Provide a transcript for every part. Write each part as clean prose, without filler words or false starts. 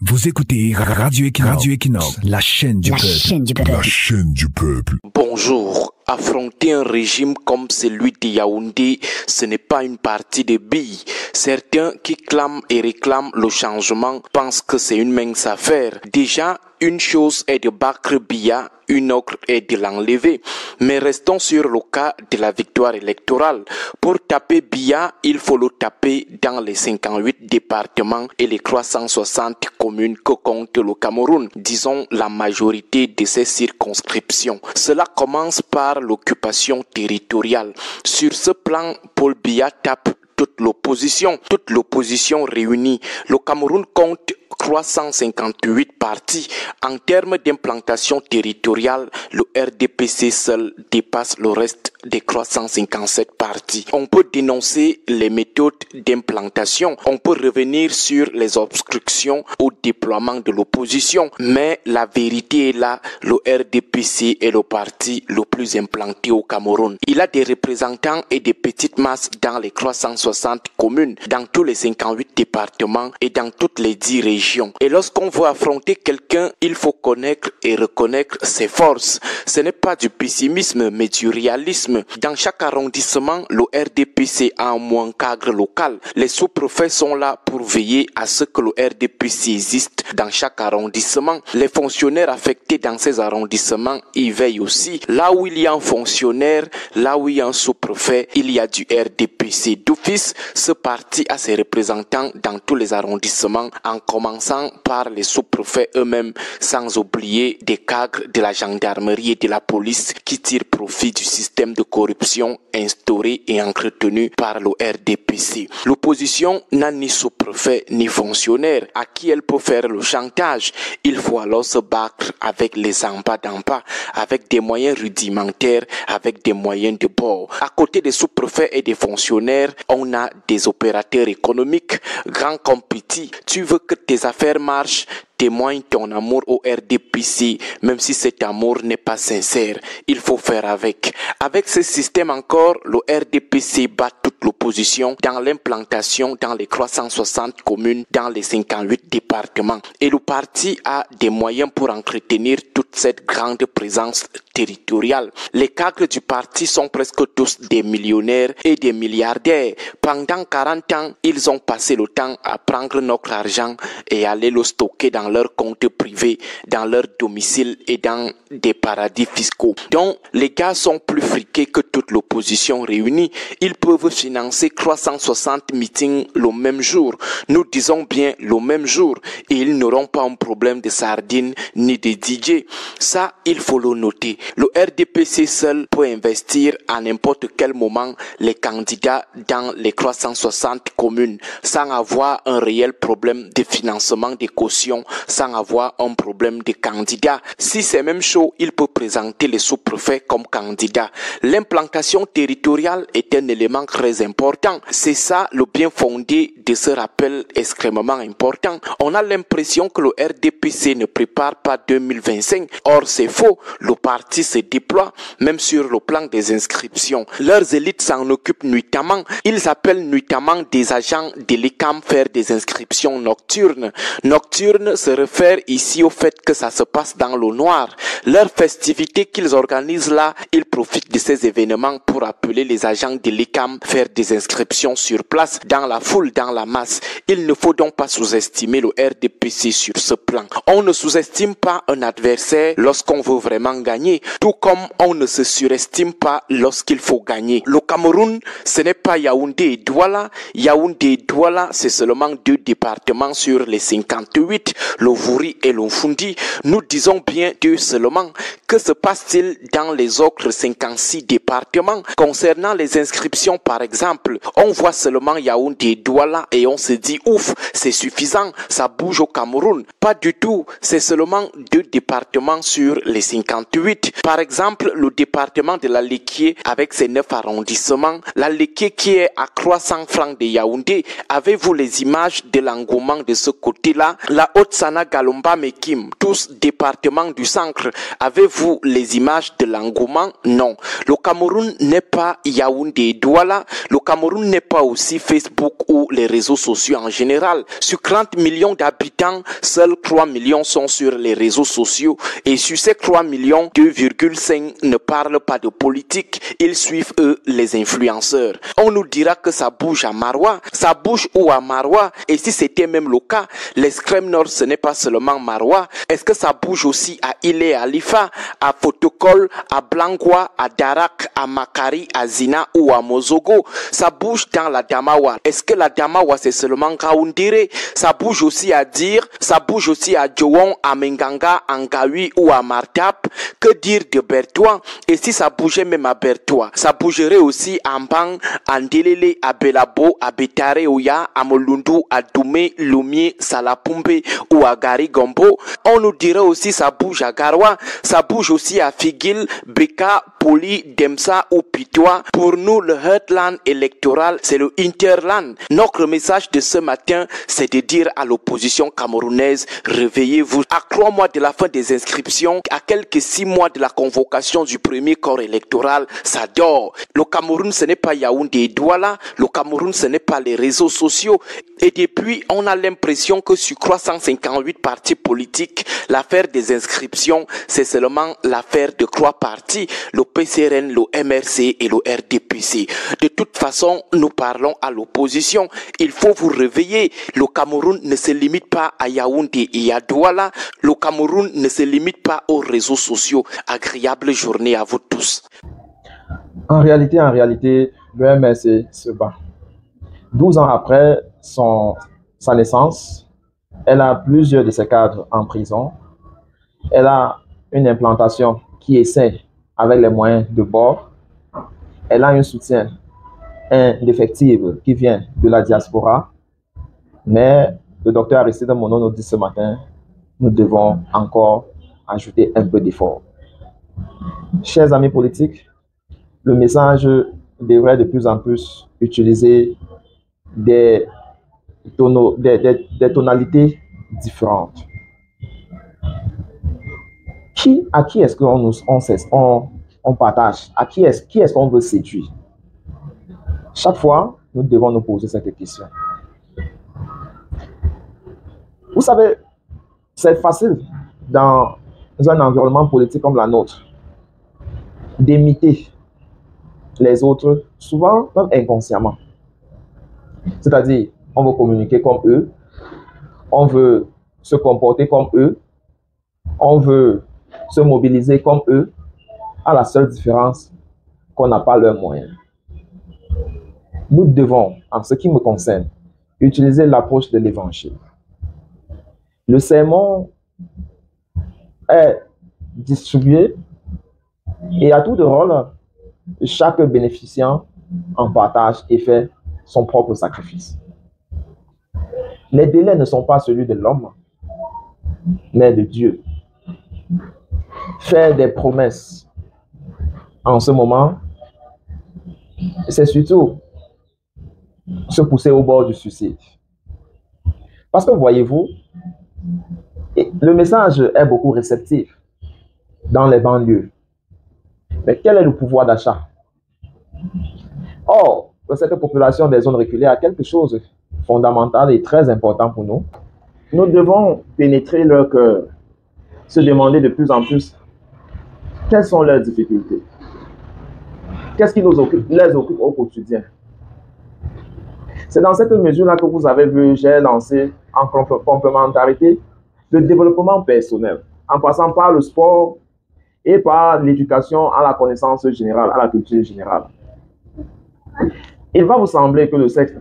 Vous écoutez Radio Equinox, la chaîne du peuple. La chaîne du peuple. Bonjour. Affronter un régime comme celui de Yaoundé, ce n'est pas une partie de billes. Certains qui clament et réclament le changement pensent que c'est une mince affaire. Déjà, une chose est de battre Biya, une autre est de l'enlever. Mais restons sur le cas de la victoire électorale. Pour taper Biya, il faut le taper dans les 58 départements et les 360 communes que compte le Cameroun, disons la majorité de ces circonscriptions. Cela commence par l'occupation territoriale. Sur ce plan, Paul Biya tape toute l'opposition réunie. Le Cameroun compte 358 partis. En termes d'implantation territoriale, le RDPC seul dépasse le reste des 357 partis. On peut dénoncer les méthodes d'implantation, on peut revenir sur les obstructions au déploiement de l'opposition, mais la vérité est là, le RDPC est le parti le plus implanté au Cameroun. Il a des représentants et des petites masses dans les 360 communes, dans tous les 58 départements et dans toutes les 10 régions. Et lorsqu'on veut affronter quelqu'un, il faut connaître et reconnaître ses forces. Ce n'est pas du pessimisme, mais du réalisme. Dans chaque arrondissement, le RDPC a un moins cadre local. Les sous-préfets sont là pour veiller à ce que le RDPC existe dans chaque arrondissement. Les fonctionnaires affectés dans ces arrondissements y veillent aussi. Là où il y a un fonctionnaire, là où il y a un sous-préfet, il y a du RDPC. D'office, ce parti a ses représentants dans tous les arrondissements, en commençant par les sous-préfets eux-mêmes, sans oublier des cadres de la gendarmerie et de la police qui tirent profit du système de corruption instauré et entretenu par le RDPC. L'opposition n'a ni sous-préfet ni fonctionnaire à qui elle peut faire le chantage. Il faut alors se battre avec les en bas d'en bas, avec des moyens rudimentaires, avec des moyens de bord. À côté des sous-préfets et des fonctionnaires, on a des opérateurs économiques, grands comme petits. Tu veux que tes affaires marchent, témoigne ton amour au RDPC, même si cet amour n'est pas sincère. Il faut faire avec. Avec ce système encore, le RDPC bat toute l'opposition dans l'implantation dans les 360 communes, dans les 58 départements. Et le parti a des moyens pour entretenir toute cette grande présence territoriale. Les cadres du parti sont presque tous des millionnaires et des milliardaires. Pendant 40 ans, ils ont passé le temps à prendre notre argent et aller le stocker dans leurs comptes privés, dans leur domicile et dans des paradis fiscaux. Donc, les gars sont plus friqués que toute l'opposition réunie. Ils peuvent financer 360 meetings le même jour. Nous disons bien le même jour. Et ils n'auront pas un problème de sardines ni de DJ. Ça, il faut le noter. Le RDPC seul peut investir à n'importe quel moment les candidats dans les 360 communes sans avoir un réel problème de financement des cautions, sans avoir un problème de candidat. Si c'est même chaud, il peut présenter les sous-préfets comme candidats. L'implantation territoriale est un élément très important. C'est ça le bien fondé de ce rappel extrêmement important. On a l'impression que le RDPC ne prépare pas 2025. Or, c'est faux. Le parti se déploie, même sur le plan des inscriptions. Leurs élites s'en occupent nuitamment. Ils appellent nuitamment des agents de l'ECAM faire des inscriptions nocturnes. Nocturnes se réfère ici au fait que ça se passe dans le noir. Leurs festivités qu'ils organisent là, ils profitent de ces événements pour appeler les agents de l'ECAM faire des inscriptions sur place, dans la foule, dans la masse. Il ne faut donc pas sous-estimer le RDPC sur ce plan. On ne sous-estime pas un adversaire lorsqu'on veut vraiment gagner, tout comme on ne se surestime pas lorsqu'il faut gagner. Le Cameroun, ce n'est pas Yaoundé et Douala. Yaoundé et Douala, c'est seulement 2 départements sur les 58. Le Vouri et le Fundi, nous disons bien 2 seulement. Que se passe-t-il dans les autres 56 départements? Concernant les inscriptions par exemple, on voit seulement Yaoundé et Douala et on se dit ouf, c'est suffisant, ça bouge au Cameroun. Pas du tout, c'est seulement 2 départements sur les 58. Par exemple, le département de la Léquié avec ses 9 arrondissements, la Léquié qui est à 300 francs de Yaoundé, avez-vous les images de l'engouement de ce côté-là? La Haute-Sana, Galomba, Mekim, tous départements du centre, avez-vous les images de l'engouement? Non. Le Cameroun n'est pas Yaoundé, Douala. Le Cameroun n'est pas aussi Facebook ou les réseaux sociaux en général. Sur 30 millions d'habitants, seuls 3 millions sont sur les réseaux sociaux. Et sur ces 3 millions, 2,5 ne parlent pas de politique. Ils suivent, eux, les influenceurs. On nous dira que ça bouge à Maroua. Ça bouge où à Maroua? Et si c'était même le cas, l'extrême nord, ce n'est pas seulement Maroua. Est-ce que ça bouge aussi à Ilé, à Lifa, à Fotokol, à Blangwa, à Darak, à Makari, à Zina ou à Mozogo? Ça bouge dans la Damawa. Est-ce que la Damawa, c'est seulement Kaoundire? Ça bouge aussi à Dir, ça bouge aussi à Djouon, à Menganga, à Ngawi ou à Martap. Que dire de Bertois? Et si ça bougeait même à Bertois, ça bougerait aussi à Mbang, à Ndelele, à Belabo, à Betare Oya, à Molundu, à Doumé, Lumier, Salapumbe ou à Gari Gombo. On nous dirait aussi ça bouge à Garoua, ça bouge aussi à Figil, Beka, Poli, Demsa ou Pitois. Pour nous, le heartland électoral, c'est le Interland. Notre message de ce matin, c'est de dire à l'opposition camerounaise, réveillez-vous. À 3 mois de la fin des inscriptions, à quelques 6 mois de la convocation du premier corps électoral, ça dort. Le Cameroun, ce n'est pas Yaoundé et Douala. Le Cameroun, ce n'est pas les réseaux sociaux. Et depuis, on a l'impression que sur 358 partis politiques, l'affaire des inscriptions, c'est seulement l'affaire de 3 partis, le PCRN, le MRC et le RDPC. De toute façon, nous parlons à l'opposition. Il faut vous réveiller. Le Cameroun ne se limite pas à Yaoundé et à Douala. Le Cameroun ne se limite pas aux réseaux sociaux. Agréable journée à vous tous. En réalité, le MRC se bat. 12 ans après sa naissance, elle a plusieurs de ses cadres en prison. Elle a une implantation qui essaie avec les moyens de bord. Elle a un soutien indéfectible qui vient de la diaspora. Mais le docteur Aristide Mono nous dit ce matin, nous devons encore ajouter un peu d'effort. Chers amis politiques, le message devrait de plus en plus utiliser des tonalités différentes. À qui est-ce qu'on partage? À qui est-ce qu'on veut séduire? Chaque fois, nous devons nous poser cette question. Vous savez, c'est facile dans un environnement politique comme la nôtre d'imiter les autres, souvent même inconsciemment. C'est-à-dire, on veut communiquer comme eux, on veut se comporter comme eux, on veut se mobiliser comme eux, à la seule différence qu'on n'a pas leurs moyens. Nous devons, en ce qui me concerne, utiliser l'approche de l'évangile. Le sermon est distribué et à tout de rôle, chaque bénéficiant en partage et fait son propre sacrifice. Les délais ne sont pas celui de l'homme, mais de Dieu. Faire des promesses en ce moment, c'est surtout se pousser au bord du suicide. Parce que voyez-vous, le message est beaucoup réceptif dans les banlieues. Mais quel est le pouvoir d'achat? Or, cette population des zones reculées a quelque chose de fondamental et très important pour nous. Nous devons pénétrer leur cœur, se demander de plus en plus quelles sont leurs difficultés. Qu'est-ce qui les occupe au quotidien? C'est dans cette mesure-là que vous avez vu, j'ai lancé en complémentarité le développement personnel, en passant par le sport et par l'éducation à la connaissance générale, à la culture générale. Il va vous sembler que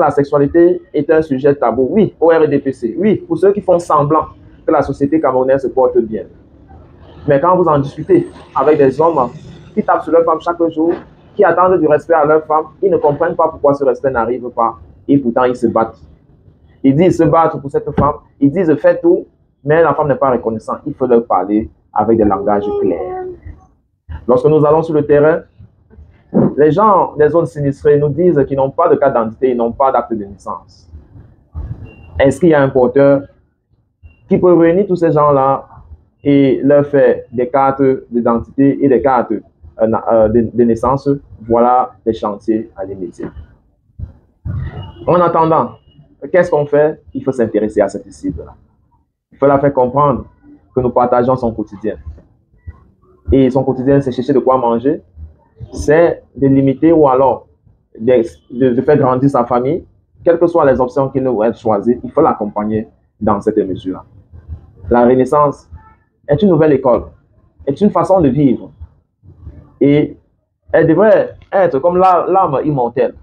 la sexualité est un sujet tabou. Oui, au RDPC. Oui, pour ceux qui font semblant que la société camerounaise se porte bien. Mais quand vous en discutez avec des hommes qui tapent sur leurs femmes chaque jour, qui attendent du respect à leurs femmes, ils ne comprennent pas pourquoi ce respect n'arrive pas. Et pourtant, ils se battent. Ils disent se battre pour cette femme. Ils disent faites tout, mais la femme n'est pas reconnaissante. Il faut leur parler avec des langages clairs. Lorsque nous allons sur le terrain, les gens des zones sinistrées nous disent qu'ils n'ont pas de carte d'identité, ils n'ont pas d'acte de naissance. Est-ce qu'il y a un porteur qui peut réunir tous ces gens-là et leur faire des cartes d'identité et des cartes de naissance, voilà les chantiers à l'immédiat. En attendant, qu'est-ce qu'on fait? Il faut s'intéresser à cette cible-là. Il faut la faire comprendre que nous partageons son quotidien. Et son quotidien, c'est chercher de quoi manger, c'est de limiter ou alors de faire grandir sa famille. Quelles que soient les options qu'il nous reste choisies, il faut l'accompagner dans cette mesure-là. La Renaissance est une nouvelle école, est une façon de vivre. Et elle devrait être comme l'âme immortelle.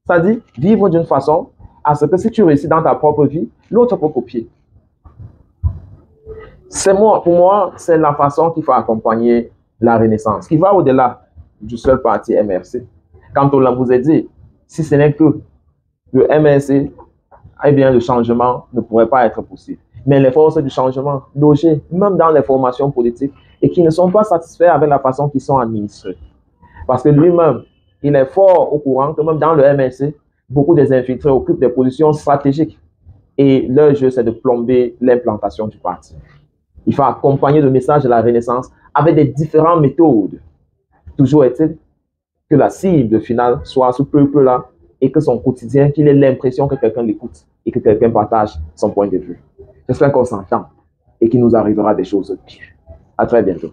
C'est-à-dire vivre d'une façon à ce que si tu réussis dans ta propre vie, l'autre peut copier. Pour moi, c'est la façon qu'il faut accompagner la Renaissance, qui va au-delà du seul parti MRC. Quand on vous a dit, si ce n'est que le MRC, eh bien, le changement ne pourrait pas être possible. Mais les forces du changement, logées même dans les formations politiques, et qui ne sont pas satisfaits avec la façon qu'ils sont administrés. Parce que lui-même, il est fort au courant que même dans le MRC, beaucoup des infiltrés occupent des positions stratégiques. Et leur jeu, c'est de plomber l'implantation du parti. Il faut accompagner le message de la Renaissance avec des différentes méthodes. Toujours est-il que la cible finale soit ce peuple-là et que son quotidien, qu'il ait l'impression que quelqu'un l'écoute et que quelqu'un partage son point de vue. J'espère qu'on s'entend et qu'il nous arrivera des choses pires. À très bientôt.